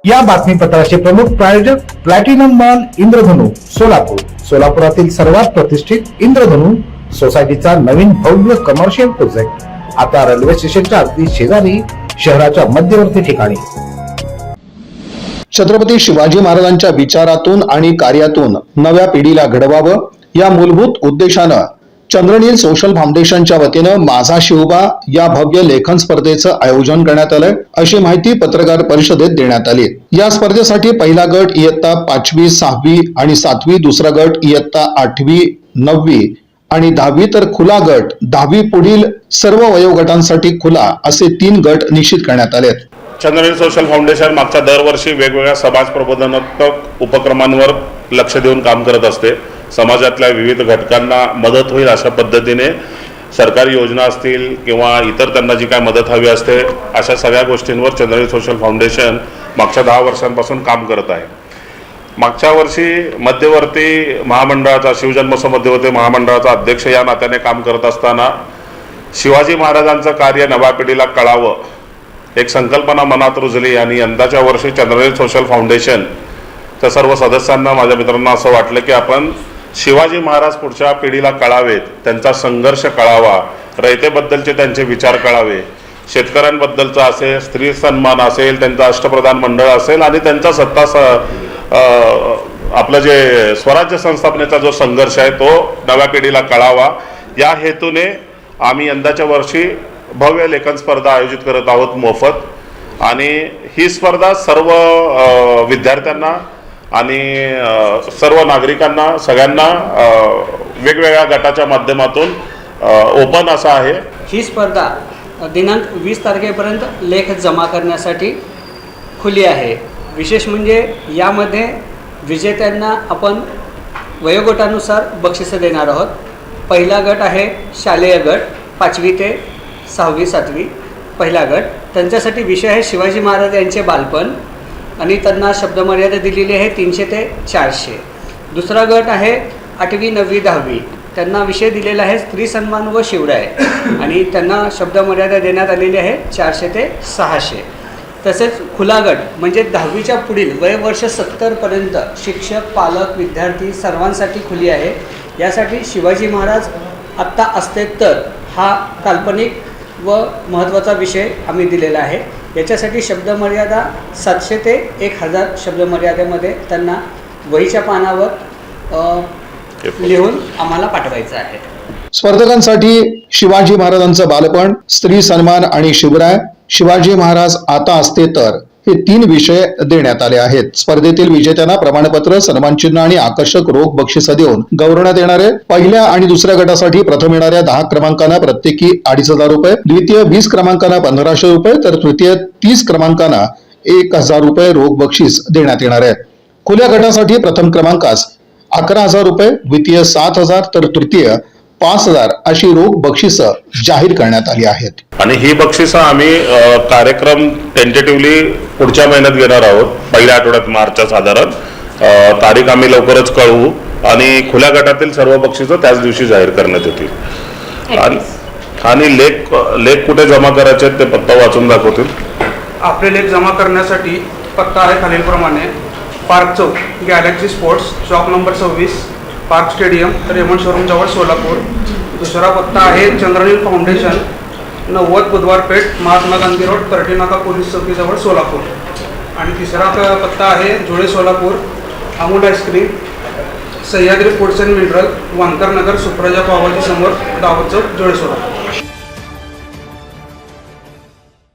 या बातमीपत्राचे प्रमुख प्रायोजक प्लॅटिनम मॉल इंद्रधनु सोलापूर. सोलापुरातील सर्वात प्रतिष्ठित इंद्रधनु सोसायटीचा नवीन भव्य कमर्शियल प्रोजेक्ट आता रेल्वे स्टेशनच्या अगदी शेजारी शहराच्या मध्यवर्ती ठिकाणी. छत्रपती शिवाजी महाराजांच्या विचारातून आणि कार्यातून नव्या पिढीला घडवावं या मूलभूत उद्देशानं चंद्रनील सोशल फाउंडेशनच्या वतीनं माझा शिवबा या भव्य लेखन स्पर्धेचं आयोजन करण्यात आलंय, अशी माहिती पत्रकार परिषदेत देण्यात आली. या स्पर्धेसाठी पहिला गट इयत्ता 5वी, 6वी आणि 7वी, दुसरा गट इयत्ता 8वी, 9वी आणि 10वी तर खुला गट 10वी पुढील सर्व वयोगटांसाठी खुला असे 3 गट निश्चित करण्यात आले. चंद्रनील सोशल फाउंडेशन मागच्या दरवर्षी वेगवेगळ्या समाज प्रबोधनात्मक उपक्रमांवर लक्ष देऊन काम करत असते. समाजातल्या विविध घटकांना मदत होईल अशा पद्धतीने सरकारी योजना असतील किंवा इतर त्यांना जी काय मदत हवी असते अशा सगळ्या गोष्टींवर चंद्रनील सोशल फाउंडेशन मागच्या 10 वर्षांपासून काम करत आहे. मागच्या वर्षी मध्यवर्ती महामंडळाचा शिवजन्मोत्सव मध्यवर्ती महामंडळाचा अध्यक्ष या नात्याने काम करत असताना शिवाजी महाराजांचं कार्य नव्या पिढीला कळावं एक संकल्पना मनात रुजली आणि यंदाच्या वर्षी चंद्रनील सोशल फाउंडेशनच्या सर्व सदस्यांना माझ्या मित्रांना असं वाटलं की आपण शिवाजी महाराज पुढच्या पिढीला कळावेत, त्यांचा संघर्ष कळावा, रयतेबद्दलचे त्यांचे विचार कळावे, शेतकऱ्यांबद्दलचा असेल, स्त्री सन्मान असेल, त्यांचा अष्टप्रधान मंडळ असेल आणि त्यांचा आपलं जे स्वराज्य संस्थापनेचा जो संघर्ष आहे तो नव्या पिढीला कळावा या हेतूने आम्ही यंदाच्या वर्षी भव्य लेखन स्पर्धा आयोजित करत आहोत मोफत. आणि ही स्पर्धा सर्व विद्यार्थ्यांना आणि सर्व नागरिकांना सगळ्यांना वेगवेगळ्या गटाच्या माध्यमातून ओपन असा आहे. ही स्पर्धा दिनांक 20 तारखेपर्यंत लेख जमा करण्यासाठी खुली आहे. विशेष म्हणजे यामध्ये विजेत्यांना आपण वयोगटानुसार बक्षिसं देणार आहोत. पहिला गट आहे शालेय गट 5वी ते 6वी 7वी पहिला गट. त्यांच्यासाठी विषय आहे शिवाजी महाराज यांचे बालपण आणि त्यांना शब्दमर्यादा दिलेली आहे 300 ते 400. दुसरा गट आहे 8वी 9वी 10वी. त्यांना विषय दिलेला आहे स्त्री सन्मान व शिवराय आणि त्यांना शब्दमर्यादा देण्यात आलेली आहे 400 ते 600. तसेच खुला गट म्हणजे 10वीच्या पुढील वयवर्ष 70पर्यंत शिक्षक, पालक, विद्यार्थी सर्वांसाठी खुली आहे. यासाठी शिवाजी महाराज आत्ता असते तर हा काल्पनिक व महत्त्वाचा विषय आम्ही दिलेला आहे. याच्यासाठी शब्दमर्यादा 700 ते 1000 शब्दमर्यादेमध्ये त्यांना वहीच्या पानावर लिहून आम्हाला पाठवायचं आहे. स्पर्धकांसाठी शिवाजी महाराजांचं बालपण, स्त्री सन्मान आणि शिवराय, शिवाजी महाराज आता असते तर हे 3 विषय देण्यात आले आहेत. स्पर्धेतील विजेत्यांना प्रमाणपत्र, सन्मानचिन्ह आणि आकर्षक रोख बक्षिसं देऊन गौरवण्यात येणार आहे. पहिल्या आणि दुसऱ्या गटासाठी प्रथम येणाऱ्या 10 क्रमांकांना प्रत्येकी 2500 रुपये, द्वितीय 20 क्रमांकांना 1500 रुपये तर तृतीय 30 क्रमांकांना 1000 रुपये रोख बक्षीस देण्यात येणार आहे. खुल्या गटासाठी प्रथम क्रमांकास 11000 रुपये, द्वितीय 7000 तर तृतीय 5000 अशी रोख बक्षिसं जाहीर करण्यात आली आहेत. आणि ही बक्षिसं आम्ही कार्यक्रम टेंटेटिव्हली पुढच्या महिन्यात घेणार आहोत. पहिल्या आठवड्यात मार्चच्या साधारण तारीख आम्ही लवकरच कळवू आणि खुल्या गटातील सर्व बक्षिसं त्याच दिवशी जाहीर करण्यात येतील. आणि लेख कुठे जमा करायचे ते पत्ता वाचून दाखवतील. आपले लेख जमा करण्यासाठी पत्ता आहे खालीलप्रमाणे: Park Chowk, Galaxy Sports, shop number 26, Park Stadium, Raymond showroom जवळ, सोलापूर. दुसरा पत्ता आहे चंद्रनील फाउंडेशन, 90 बुधवार पेठ, महात्मा गांधी रोड, कर्टिनाका पोलीस चौकीजवळ, सोलापूर. आणि तिसरा पत्ता आहे Jule, Solapur, Amul ice cream, Sahyadri foods and mineral, Wankar Nagar, Supraja पावाजी समोर, दावत चौक, जुळे, सोलापूर.